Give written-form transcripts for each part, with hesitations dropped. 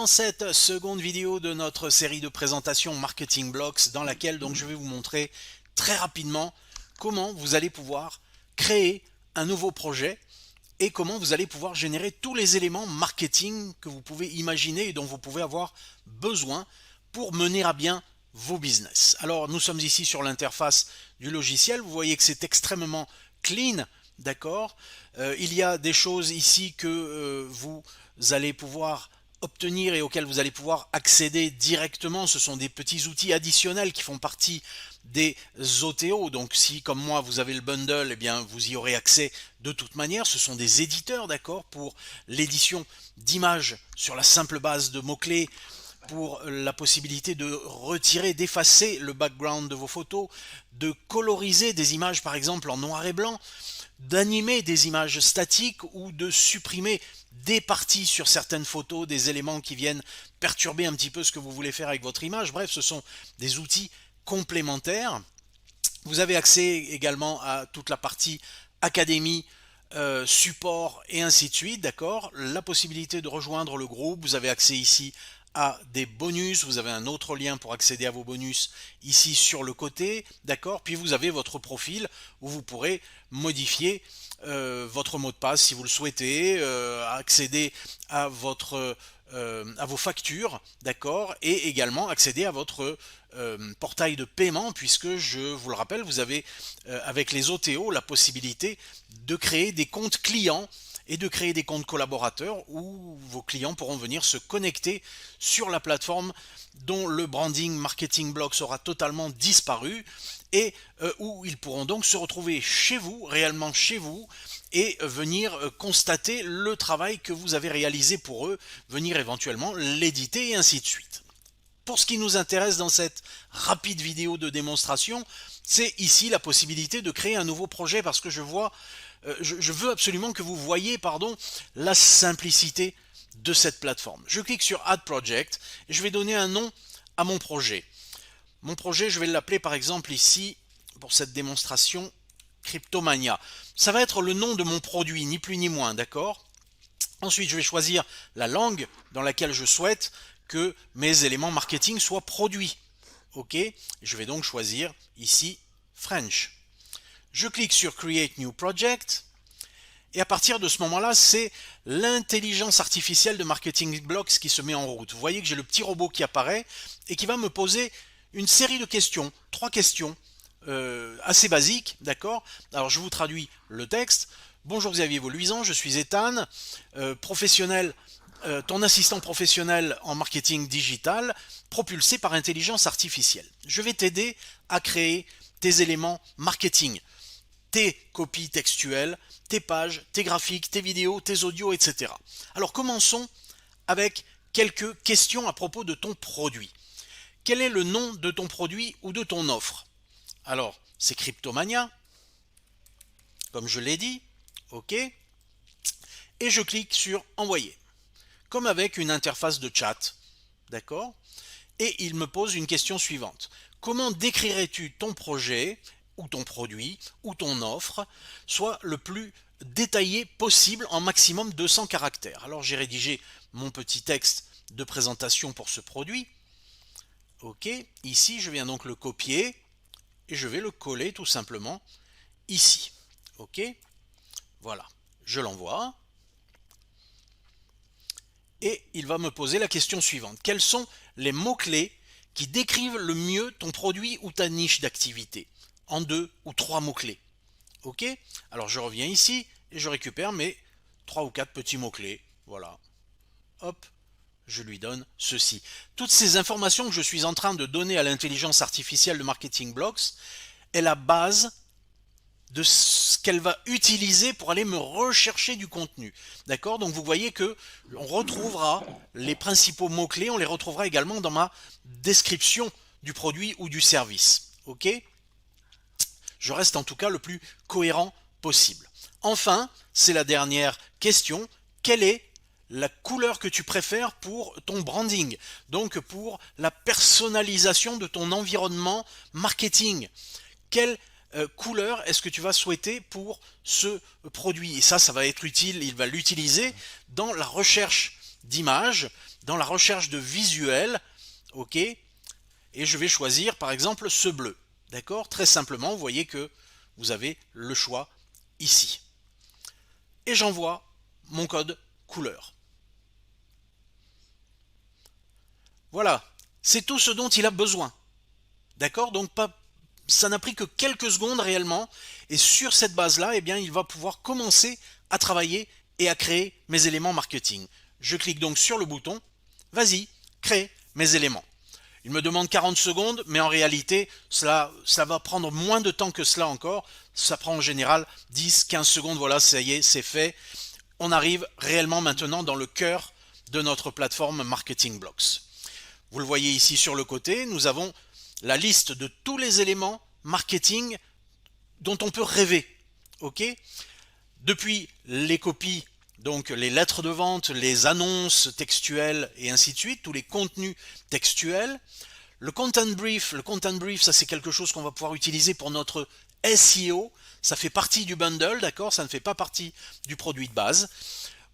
Dans cette seconde vidéo de notre série de présentations Marketing Blocks, dans laquelle donc je vais vous montrer très rapidement comment vous allez pouvoir créer un nouveau projet et comment vous allez pouvoir générer tous les éléments marketing que vous pouvez imaginer et dont vous pouvez avoir besoin pour mener à bien vos business. Alors nous sommes ici sur l'interface du logiciel, vous voyez que c'est extrêmement clean, d'accord. Il y a des choses ici que vous allez pouvoir obtenir et auxquels vous allez pouvoir accéder directement. Ce sont des petits outils additionnels qui font partie des OTO. Donc si comme moi vous avez le bundle, eh bien vous y aurez accès de toute manière. Ce sont des éditeurs, d'accord, pour l'édition d'images sur la simple base de mots-clés, pour la possibilité de retirer, d'effacer le background de vos photos, de coloriser des images par exemple en noir et blanc, d'animer des images statiques ou de supprimer des parties sur certaines photos, des éléments qui viennent perturber un petit peu ce que vous voulez faire avec votre image. Bref, ce sont des outils complémentaires. Vous avez accès également à toute la partie académie, support et ainsi de suite, d'accord. La possibilité de rejoindre le groupe, vous avez accès ici à des bonus, vous avez un autre lien pour accéder à vos bonus ici sur le côté, d'accord. Puis vous avez votre profil où vous pourrez modifier votre mot de passe si vous le souhaitez, accéder à à vos factures, d'accord, et également accéder à votre portail de paiement, puisque je vous le rappelle, vous avez avec les OTO la possibilité de créer des comptes clients et de créer des comptes collaborateurs où vos clients pourront venir se connecter sur la plateforme dont le branding Marketing Blocks aura totalement disparu et où ils pourront donc se retrouver chez vous, réellement chez vous, et venir constater le travail que vous avez réalisé pour eux, venir éventuellement l'éditer et ainsi de suite. Pour ce qui nous intéresse dans cette rapide vidéo de démonstration, c'est ici la possibilité de créer un nouveau projet parce que je veux absolument que vous voyez, la simplicité de cette plateforme. Je clique sur Add Project et je vais donner un nom à mon projet. Mon projet, je vais l'appeler par exemple ici, pour cette démonstration, Cryptomania. Ça va être le nom de mon produit, ni plus ni moins, d'accord? Ensuite, je vais choisir la langue dans laquelle je souhaite que mes éléments marketing soient produits. OK? Je vais donc choisir ici French. Je clique sur Create New Project. Et à partir de ce moment-là, c'est l'intelligence artificielle de Marketing Blocks qui se met en route. Vous voyez que j'ai le petit robot qui apparaît et qui va me poser une série de questions, 3 questions assez basiques, d'accord? Alors je vous traduis le texte. Bonjour Xavier Voluisan, je suis Ethan, professionnel, ton assistant professionnel en marketing digital, propulsé par intelligence artificielle. Je vais t'aider à créer tes éléments marketing, tes copies textuelles, tes pages, tes graphiques, tes vidéos, tes audios, etc. Alors commençons avec quelques questions à propos de ton produit. Quel est le nom de ton produit ou de ton offre? Alors, c'est Cryptomania, comme je l'ai dit, OK. Et je clique sur Envoyer, comme avec une interface de chat, d'accord. Et il me pose une question suivante. Comment décrirais-tu ton projet ou ton produit ou ton offre soit le plus détaillé possible en maximum 200 caractères? Alors j'ai rédigé mon petit texte de présentation pour ce produit. OK, ici je viens donc le copier et je vais le coller tout simplement ici. OK, voilà, je l'envoie. Et il va me poser la question suivante. Quels sont les mots-clés qui décrivent le mieux ton produit ou ta niche d'activité? En 2 ou 3 mots-clés. OK? Alors je reviens ici et je récupère mes 3 ou 4 petits mots-clés. Voilà. Hop, je lui donne ceci. Toutes ces informations que je suis en train de donner à l'intelligence artificielle de Marketing Blocks est la base de ce qu'elle va utiliser pour aller me rechercher du contenu. D'accord? Donc vous voyez que on retrouvera les principaux mots-clés, on les retrouvera également dans ma description du produit ou du service. OK? Je reste en tout cas le plus cohérent possible. Enfin, c'est la dernière question. Quelle est la couleur que tu préfères pour ton branding, donc pour la personnalisation de ton environnement marketing? Quelle couleur est-ce que tu vas souhaiter pour ce produit? Et ça va être utile, il va l'utiliser dans la recherche d'images, dans la recherche de visuels, ok, et je vais choisir par exemple ce bleu, d'accord? Très simplement, vous voyez que vous avez le choix ici. Et j'envoie mon code couleur. Voilà, c'est tout ce dont il a besoin. D'accord? Donc ça n'a pris que quelques secondes réellement. Et sur cette base-là, eh bien, il va pouvoir commencer à travailler et à créer mes éléments marketing. Je clique donc sur le bouton. Vas-y, crée mes éléments. Il me demande 40 secondes, mais en réalité, ça va prendre moins de temps que cela encore. Ça prend en général 10-15 secondes. Voilà, ça y est, c'est fait. On arrive réellement maintenant dans le cœur de notre plateforme Marketing Blocks. Vous le voyez ici sur le côté, nous avons la liste de tous les éléments marketing dont on peut rêver. Ok? Depuis les copies, donc les lettres de vente, les annonces textuelles et ainsi de suite, tous les contenus textuels. Le content brief, ça c'est quelque chose qu'on va pouvoir utiliser pour notre SEO. Ça fait partie du bundle, d'accord? Ça ne fait pas partie du produit de base.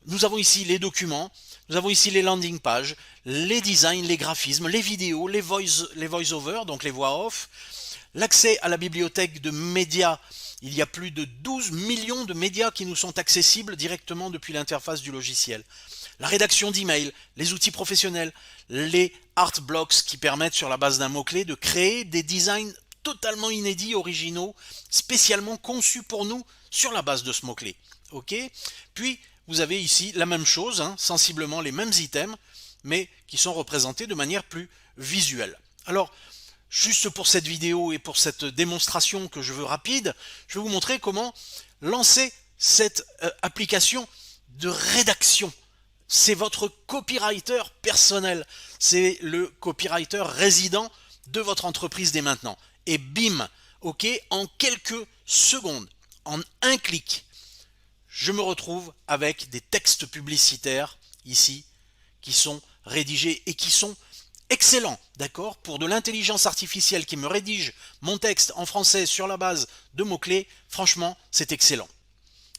Nous avons ici les documents, nous avons ici les landing pages, les designs, les graphismes, les vidéos, les voice-over, donc les voix off, l'accès à la bibliothèque de médias. Il y a plus de 12 millions de médias qui nous sont accessibles directement depuis l'interface du logiciel. La rédaction d'emails, les outils professionnels, les art blocks qui permettent sur la base d'un mot-clé de créer des designs totalement inédits, originaux, spécialement conçus pour nous sur la base de ce mot-clé. Ok? Puis, vous avez ici la même chose, sensiblement les mêmes items, mais qui sont représentés de manière plus visuelle. Alors, juste pour cette vidéo et pour cette démonstration que je veux rapide, je vais vous montrer comment lancer cette application de rédaction. C'est votre copywriter personnel, c'est le copywriter résident de votre entreprise dès maintenant. Et bim, ok, en quelques secondes, en un clic, je me retrouve avec des textes publicitaires ici qui sont rédigés et qui sont excellents, d'accord? Pour de l'intelligence artificielle qui me rédige mon texte en français sur la base de mots-clés, franchement, c'est excellent.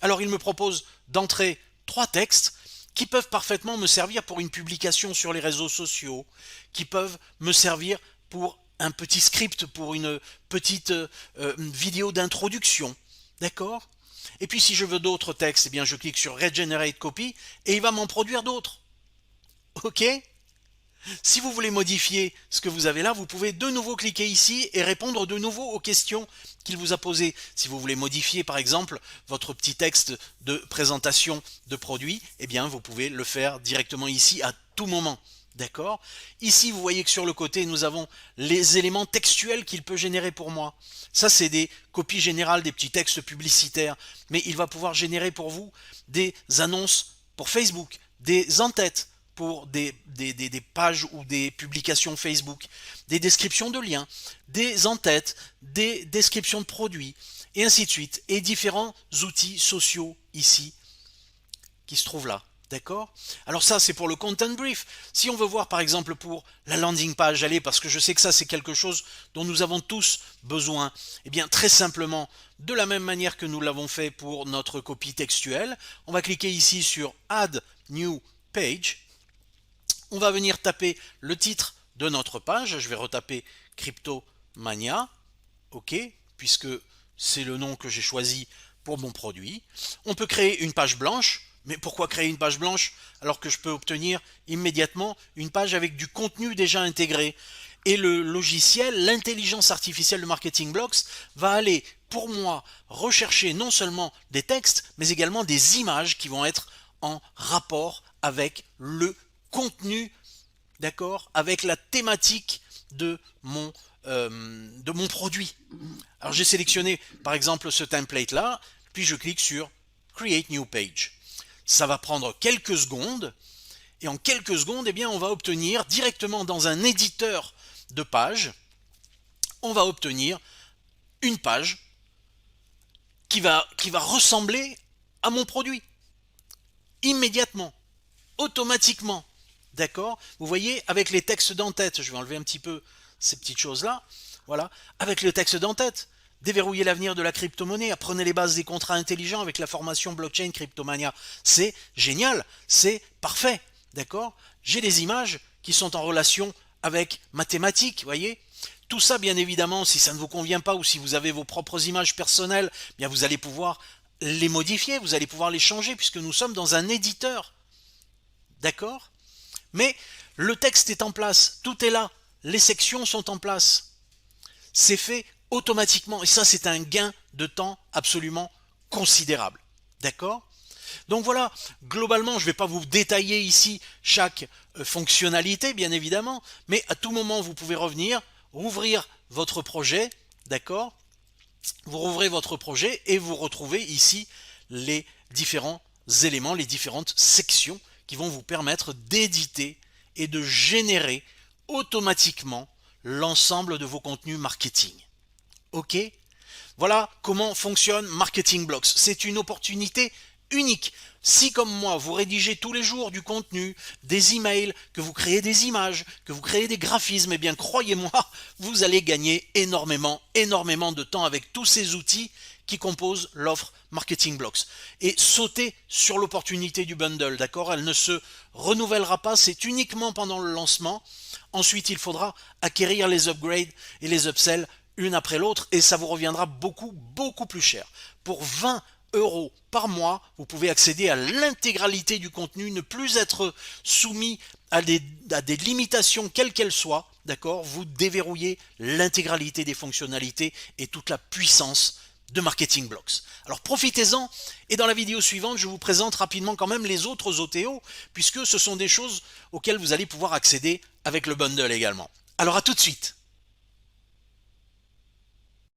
Alors, il me propose d'entrer 3 textes qui peuvent parfaitement me servir pour une publication sur les réseaux sociaux, qui peuvent me servir pour un petit script, pour une petite vidéo d'introduction, d'accord? Et puis si je veux d'autres textes, eh bien je clique sur Regenerate Copy et il va m'en produire d'autres. Ok? Si vous voulez modifier ce que vous avez là, vous pouvez de nouveau cliquer ici et répondre de nouveau aux questions qu'il vous a posées. Si vous voulez modifier par exemple votre petit texte de présentation de produit, eh bien vous pouvez le faire directement ici à tout moment. D'accord? Ici, vous voyez que sur le côté, nous avons les éléments textuels qu'il peut générer pour moi. Ça, c'est des copies générales, des petits textes publicitaires. Mais il va pouvoir générer pour vous des annonces pour Facebook, des en-têtes pour des pages ou des publications Facebook, des descriptions de liens, des en-têtes, des descriptions de produits, et ainsi de suite. Et différents outils sociaux ici qui se trouvent là. D'accord? Alors ça, c'est pour le content brief. Si on veut voir par exemple pour la landing page, allez, parce que je sais que ça c'est quelque chose dont nous avons tous besoin, eh bien très simplement, de la même manière que nous l'avons fait pour notre copie textuelle, on va cliquer ici sur Add New Page. On va venir taper le titre de notre page. Je vais retaper Cryptomania, ok, puisque c'est le nom que j'ai choisi pour mon produit. On peut créer une page blanche. Mais pourquoi créer une page blanche alors que je peux obtenir immédiatement une page avec du contenu déjà intégré? Et le logiciel, l'intelligence artificielle de Marketing Blocks, va aller pour moi rechercher non seulement des textes, mais également des images qui vont être en rapport avec le contenu, d'accord, avec la thématique de mon produit. Alors j'ai sélectionné par exemple ce template là, puis je clique sur Create New Page. Ça va prendre quelques secondes, et en quelques secondes, eh bien, on va obtenir directement dans un éditeur de page, on va obtenir une page qui va ressembler à mon produit, immédiatement, automatiquement. D'accord? Vous voyez, avec les textes d'en-tête, je vais enlever un petit peu ces petites choses-là, voilà, avec le texte d'en-tête. Déverrouiller l'avenir de la crypto-monnaie, apprenez les bases des contrats intelligents avec la formation blockchain Cryptomania. C'est génial, c'est parfait, d'accord? j'ai des images qui sont en relation avec ma thématique, voyez. Tout ça, bien évidemment, si ça ne vous convient pas ou si vous avez vos propres images personnelles, bien vous allez pouvoir les modifier, vous allez pouvoir les changer puisque nous sommes dans un éditeur. D'accord? Mais le texte est en place, tout est là, les sections sont en place. C'est fait automatiquement et ça c'est un gain de temps absolument considérable. D'accord? Donc voilà, globalement je ne vais pas vous détailler ici chaque fonctionnalité bien évidemment, mais à tout moment vous pouvez revenir, rouvrir votre projet, d'accord? Vous rouvrez votre projet et vous retrouvez ici les différents éléments, les différentes sections qui vont vous permettre d'éditer et de générer automatiquement l'ensemble de vos contenus marketing. Ok? Voilà comment fonctionne Marketing Blocks. C'est une opportunité unique. Si comme moi, vous rédigez tous les jours du contenu, des emails, que vous créez des images, que vous créez des graphismes, eh bien croyez-moi, vous allez gagner énormément de temps avec tous ces outils qui composent l'offre Marketing Blocks. Et sautez sur l'opportunité du bundle, d'accord? Elle ne se renouvellera pas, c'est uniquement pendant le lancement. Ensuite, il faudra acquérir les upgrades et les upsells une après l'autre et ça vous reviendra beaucoup plus cher. Pour 20 € par mois, vous pouvez accéder à l'intégralité du contenu, ne plus être soumis à des limitations quelles qu'elles soient, d'accord? Vous déverrouillez l'intégralité des fonctionnalités et toute la puissance de Marketing Blocks. Alors profitez-en et dans la vidéo suivante, je vous présente rapidement quand même les autres OTO puisque ce sont des choses auxquelles vous allez pouvoir accéder avec le bundle également. Alors à tout de suite.